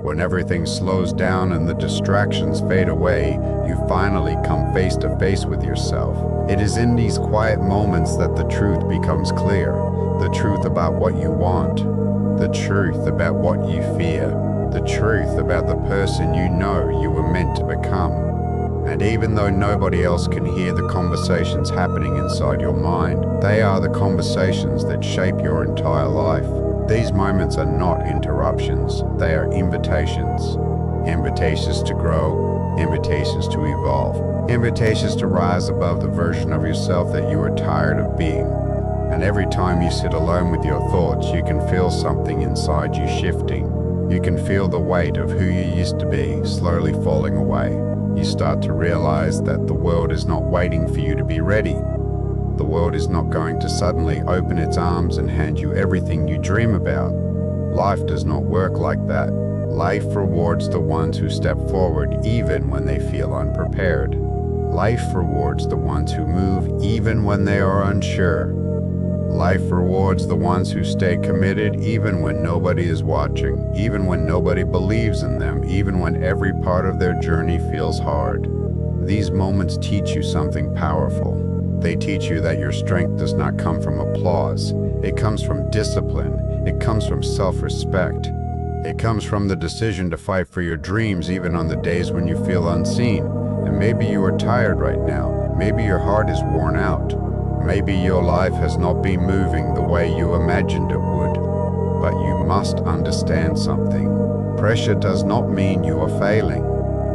When everything slows down and the distractions fade away, you finally come face to face with yourself. It is in these quiet moments that the truth becomes clear. The truth about what you want. The truth about what you fear. The truth about the person you know you were meant to become. And even though nobody else can hear the conversations happening inside your mind, they are the conversations that shape your entire life. These moments are not interruptions, they are invitations. Invitations to grow, invitations to evolve, invitations to rise above the version of yourself that you are tired of being. And every time you sit alone with your thoughts, you can feel something inside you shifting. You can feel the weight of who you used to be slowly falling away. You start to realize that the world is not waiting for you to be ready. The world is not going to suddenly open its arms and hand you everything you dream about. Life does not work like that. Life rewards the ones who step forward even when they feel unprepared. Life rewards the ones who move even when they are unsure. Life rewards the ones who stay committed even when nobody is watching, even when nobody believes in them, even when every part of their journey feels hard. These moments teach you something powerful. They teach you that your strength does not come from applause. It comes from discipline. It comes from self-respect. It comes from the decision to fight for your dreams even on the days when you feel unseen. And maybe you are tired right now. Maybe your heart is worn out. Maybe your life has not been moving the way you imagined it would. But you must understand something. Pressure does not mean you are failing.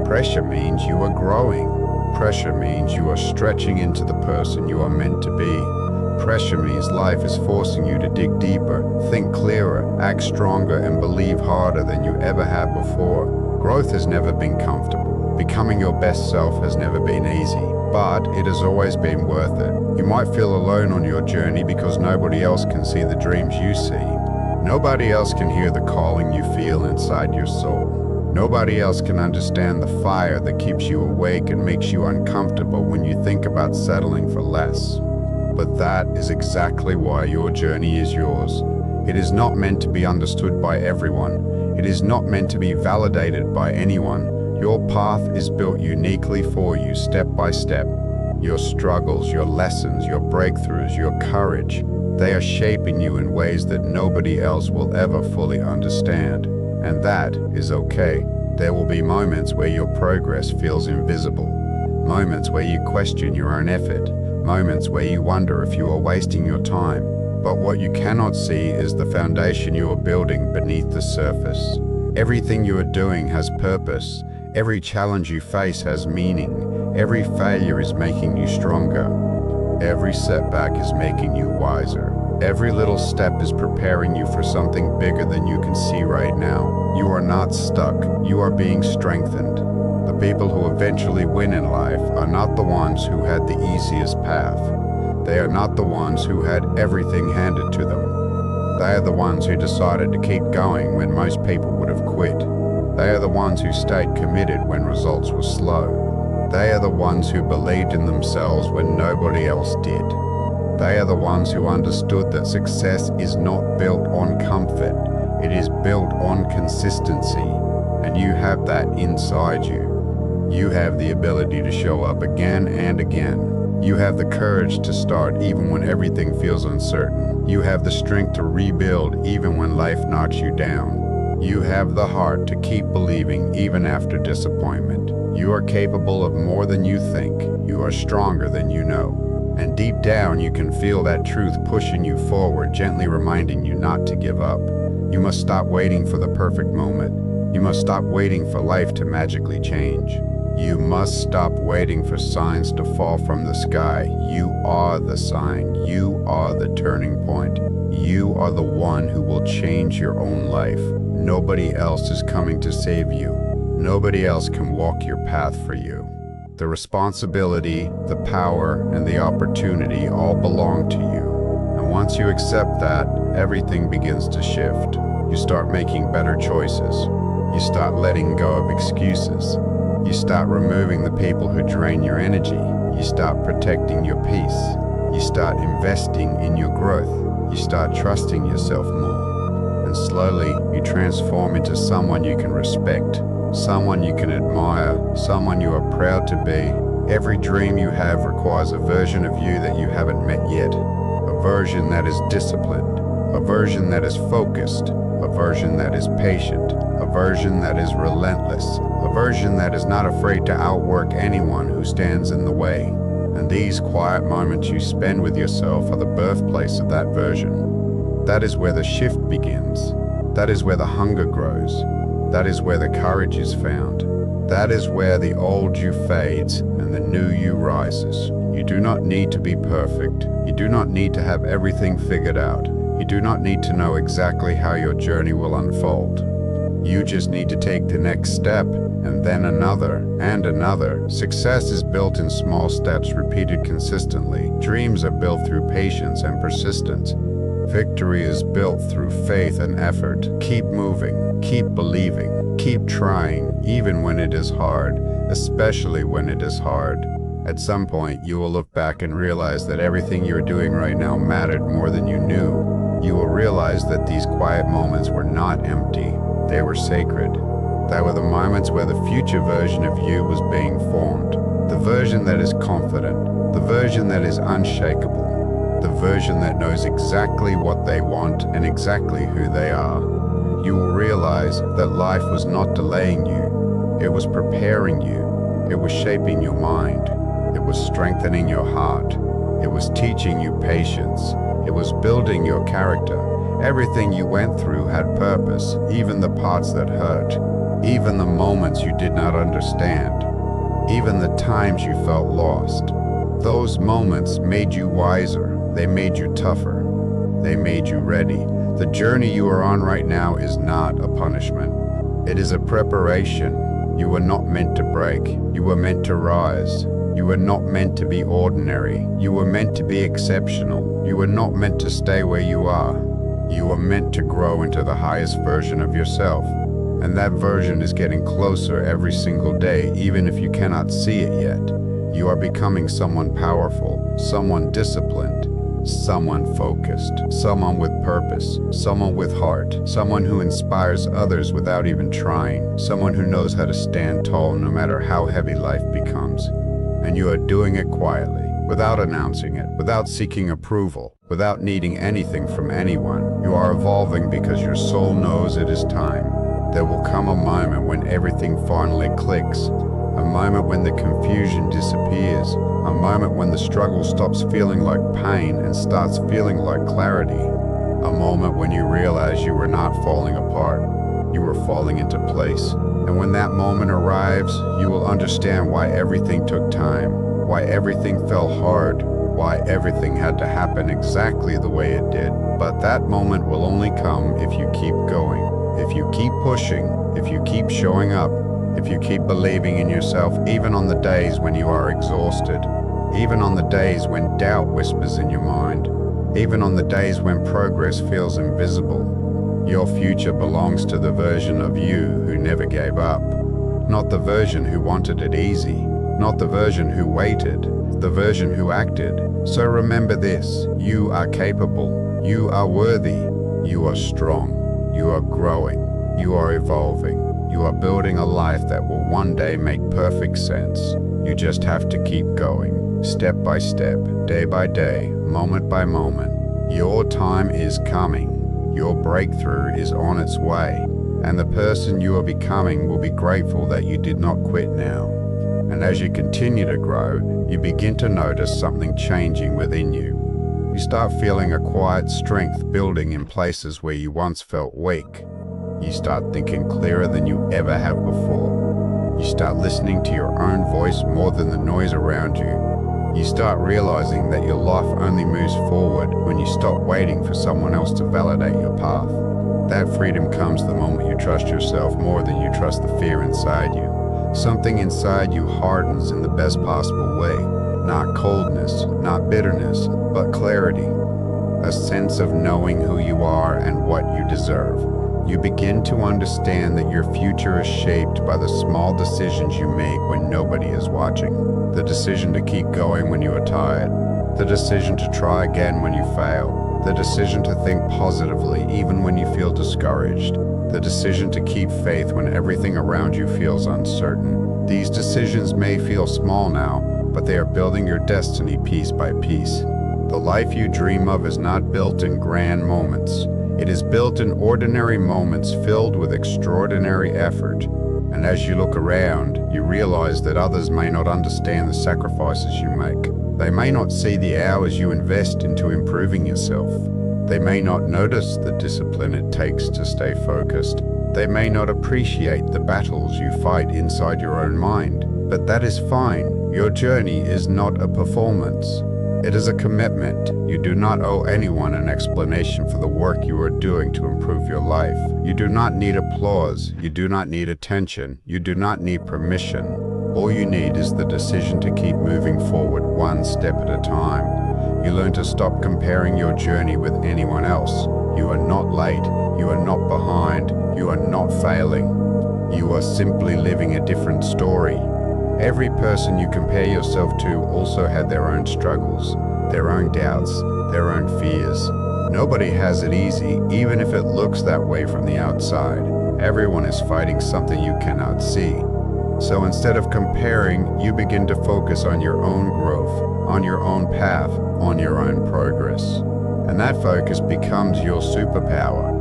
Pressure means you are growing. Pressure means you are stretching into the person you are meant to be. Pressure means life is forcing you to dig deeper, think clearer, act stronger, and believe harder than you ever have before. Growth has never been comfortable. Becoming your best self has never been easy, but it has always been worth it. You might feel alone on your journey because nobody else can see the dreams you see. Nobody else can hear the calling you feel inside your soul. Nobody else can understand the fire that keeps you awake and makes you uncomfortable when you think about settling for less. But that is exactly why your journey is yours. It is not meant to be understood by everyone. It is not meant to be validated by anyone. Your path is built uniquely for you, step by step. Your struggles, your lessons, your breakthroughs, your courage, they are shaping you in ways that nobody else will ever fully understand. And that is okay. There will be moments where your progress feels invisible. Moments where you question your own effort. Moments where you wonder if you are wasting your time. But what you cannot see is the foundation you are building beneath the surface. Everything you are doing has purpose. Every challenge you face has meaning. Every failure is making you stronger. Every setback is making you wiser. Every little step is preparing you for something bigger than you can see right now. You are not stuck. You are being strengthened. The people who eventually win in life are not the ones who had the easiest path. They are not the ones who had everything handed to them. They are the ones who decided to keep going when most people would have quit. They are the ones who stayed committed when results were slow. They are the ones who believed in themselves when nobody else did. They are the ones who understood that success is not built on comfort. It is built on consistency. And you have that inside you. You have the ability to show up again and again. You have the courage to start even when everything feels uncertain. You have the strength to rebuild even when life knocks you down. You have the heart to keep believing even after disappointment. You are capable of more than you think. You are stronger than you know. And deep down, you can feel that truth pushing you forward, gently reminding you not to give up. You must stop waiting for the perfect moment. You must stop waiting for life to magically change. You must stop waiting for signs to fall from the sky. You are the sign. You are the turning point. You are the one who will change your own life. Nobody else is coming to save you. Nobody else can walk your path for you. The responsibility, the power, and the opportunity all belong to you. And once you accept that, everything begins to shift. You start making better choices. You start letting go of excuses. You start removing the people who drain your energy. You start protecting your peace. You start investing in your growth. You start trusting yourself more. and slowly you transform into someone you can respect, someone you can admire, someone you are proud to be. Every dream you have requires a version of you that you haven't met yet, a version that is disciplined, a version that is focused, a version that is patient, a version that is relentless, a version that is not afraid to outwork anyone who stands in the way. And these quiet moments you spend with yourself are the birthplace of that version. That is where the shift begins. That is where the hunger grows. That is where the courage is found. That is where the old you fades and the new you rises. You do not need to be perfect. You do not need to have everything figured out. You do not need to know exactly how your journey will unfold. You just need to take the next step, and then another, and another. Success is built in small steps repeated consistently. Dreams are built through patience and persistence. Victory is built through faith and effort. Keep moving, keep believing, keep trying, even when it is hard, especially when it is hard. At some point, you will look back and realize that everything you are doing right now mattered more than you knew. You will realize that these quiet moments were not empty, they were sacred. They were the moments where the future version of you was being formed. The version that is confident, the version that is unshakable, the version that knows exactly what they want and exactly who they are. You will realize that life was not delaying you, it was preparing you, it was shaping your mind, it was strengthening your heart, it was teaching you patience, it was building your character. Everything you went through had purpose, even the parts that hurt, even the moments you did not understand, even the times you felt lost. Those moments made you wiser, they made you tougher, they made you ready. The journey you are on right now is not a punishment. It is a preparation. You were not meant to break, you were meant to rise. You were not meant to be ordinary. You were meant to be exceptional. You were not meant to stay where you are. You were meant to grow into the highest version of yourself. And that version is getting closer every single day, even if you cannot see it yet. You are becoming someone powerful, someone disciplined, someone focused, someone with purpose, someone with heart, someone who inspires others without even trying, someone who knows how to stand tall no matter how heavy life becomes. And you are doing it quietly, without announcing it, without seeking approval, without needing anything from anyone. You are evolving because your soul knows it is time. There will come a moment when everything finally clicks, a moment when the confusion disappears, a moment when the struggle stops feeling like pain and starts feeling like clarity, a moment when you realize you were not falling apart, you were falling into place. And when that moment arrives, you will understand why everything took time, why everything fell hard, why everything had to happen exactly the way it did. But that moment will only come if you keep going, if you keep pushing, if you keep showing up, if you keep believing in yourself, even on the days when you are exhausted, even on the days when doubt whispers in your mind, even on the days when progress feels invisible. Your future belongs to the version of you who never gave up. Not the version who wanted it easy, not the version who waited, the version who acted. So remember this, you are capable, you are worthy, you are strong, you are growing, you are evolving, you are building a life that will one day make perfect sense. You just have to keep going, step by step, day by day, moment by moment. Your time is coming. Your breakthrough is on its way, and the person you are becoming will be grateful that you did not quit now. And as you continue to grow, you begin to notice something changing within you. You start feeling a quiet strength building in places where you once felt weak. You start thinking clearer than you ever have before. You start listening to your own voice more than the noise around you. You start realizing that your life only moves forward when you stop waiting for someone else to validate your path. That freedom comes the moment you trust yourself more than you trust the fear inside you. Something inside you hardens in the best possible way. Not coldness, not bitterness, but clarity. A sense of knowing who you are and what you deserve. You begin to understand that your future is shaped by the small decisions you make when nobody is watching. The decision to keep going when you are tired. The decision to try again when you fail. The decision to think positively even when you feel discouraged. The decision to keep faith when everything around you feels uncertain. These decisions may feel small now, but they are building your destiny piece by piece. The life you dream of is not built in grand moments. It is built in ordinary moments filled with extraordinary effort. And as you look around, you realize that others may not understand the sacrifices you make. They may not see the hours you invest into improving yourself. They may not notice the discipline it takes to stay focused. They may not appreciate the battles you fight inside your own mind. But that is fine. Your journey is not a performance. It is a commitment. You do not owe anyone an explanation for the work you are doing to improve your life. You do not need applause. You do not need attention. You do not need permission. All you need is the decision to keep moving forward one step at a time. You learn to stop comparing your journey with anyone else. You are not late. You are not behind. You are not failing. You are simply living a different story. Every person you compare yourself to also had their own struggles, their own doubts, their own fears. Nobody has it easy, even if it looks that way from the outside. Everyone is fighting something you cannot see. So instead of comparing, you begin to focus on your own growth, on your own path, on your own progress. And that focus becomes your superpower.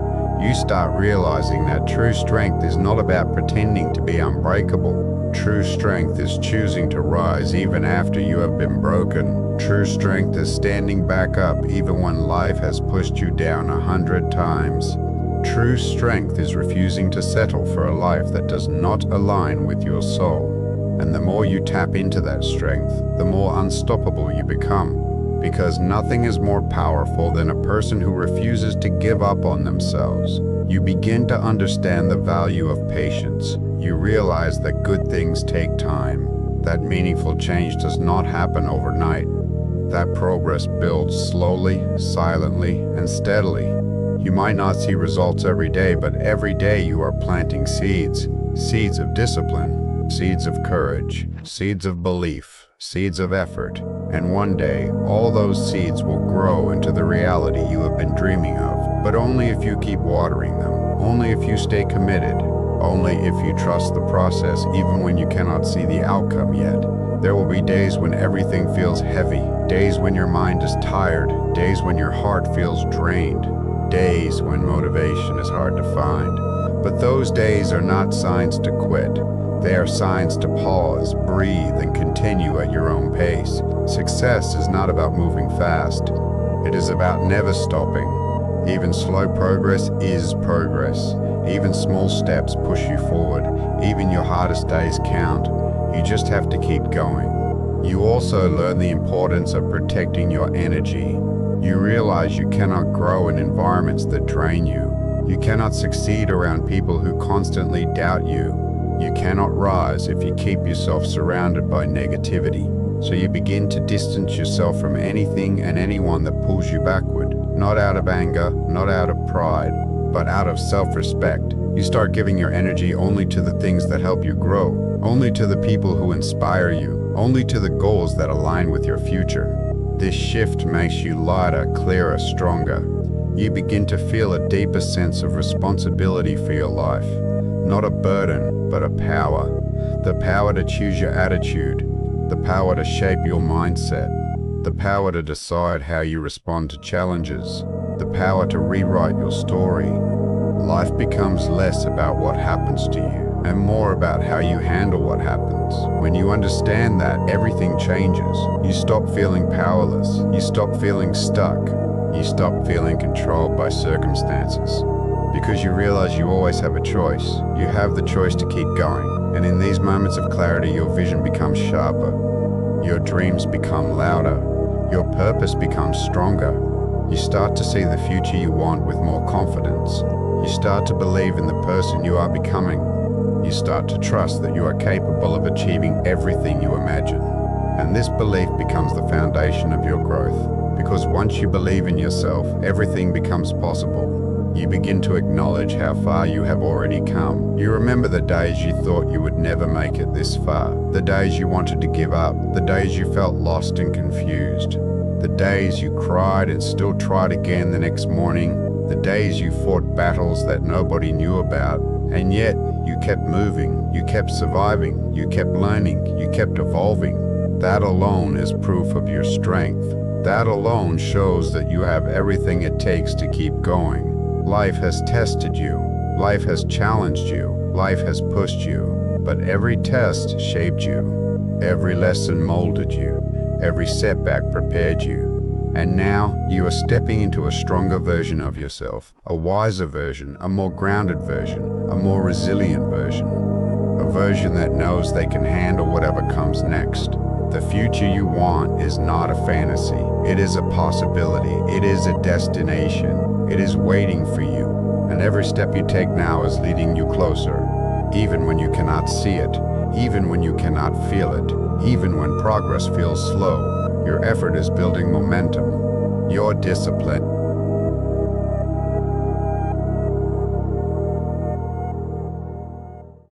You start realizing that true strength is not about pretending to be unbreakable. True strength is choosing to rise even after you have been broken. True strength is standing back up even when life has pushed you down 100 times. True strength is refusing to settle for a life that does not align with your soul. And the more you tap into that strength, the more unstoppable you become. Because nothing is more powerful than a person who refuses to give up on themselves. You begin to understand the value of patience. You realize that good things take time, that meaningful change does not happen overnight, that progress builds slowly, silently, and steadily. You might not see results every day, but every day you are planting seeds, seeds of discipline, seeds of courage, seeds of belief, seeds of effort, and one day all those seeds will grow into the reality you have been dreaming of, but only if you keep watering them, only if you stay committed. Only if you trust the process, even when you cannot see the outcome yet. There will be days when everything feels heavy, days when your mind is tired, days when your heart feels drained, days when motivation is hard to find. But those days are not signs to quit. They are signs to pause, breathe, and continue at your own pace. Success is not about moving fast. It is about never stopping. Even slow progress is progress. Even small steps push you forward. Even your hardest days count. You just have to keep going. You also learn the importance of protecting your energy. You realize you cannot grow in environments that drain you. You cannot succeed around people who constantly doubt you. You cannot rise if you keep yourself surrounded by negativity. So you begin to distance yourself from anything and anyone that pulls you backward. Not out of anger, not out of pride, but out of self-respect. You start giving your energy only to the things that help you grow, only to the people who inspire you, only to the goals that align with your future. This shift makes you lighter, clearer, stronger. You begin to feel a deeper sense of responsibility for your life. Not a burden, but a power. The power to choose your attitude, the power to shape your mindset, the power to decide how you respond to challenges, the power to rewrite your story. Life becomes less about what happens to you and more about how you handle what happens. When you understand that, everything changes. You stop feeling powerless. You stop feeling stuck. You stop feeling controlled by circumstances. Because you realize you always have a choice. You have the choice to keep going. And in these moments of clarity, your vision becomes sharper. Your dreams become louder. Your purpose becomes stronger. You start to see the future you want with more confidence. You start to believe in the person you are becoming. You start to trust that you are capable of achieving everything you imagine. And this belief becomes the foundation of your growth. Because once you believe in yourself, everything becomes possible. You begin to acknowledge how far you have already come. You remember the days you thought you would never make it this far. The days you wanted to give up. The days you felt lost and confused. The days you cried and still tried again the next morning. The days you fought battles that nobody knew about. And yet, you kept moving, you kept surviving, you kept learning, you kept evolving. That alone is proof of your strength. That alone shows that you have everything it takes to keep going. Life has tested you. Life has challenged you. Life has pushed you. But every test shaped you. Every lesson molded you. Every setback prepared you. And now you are stepping into a stronger version of yourself, a wiser version, a more grounded version, a more resilient version, a version that knows they can handle whatever comes next. The future you want is not a fantasy. It is a possibility. It is a destination. It is waiting for you. And every step you take now is leading you closer, even when you cannot see it, even when you cannot feel it, even when progress feels slow. Your effort is building momentum. Your discipline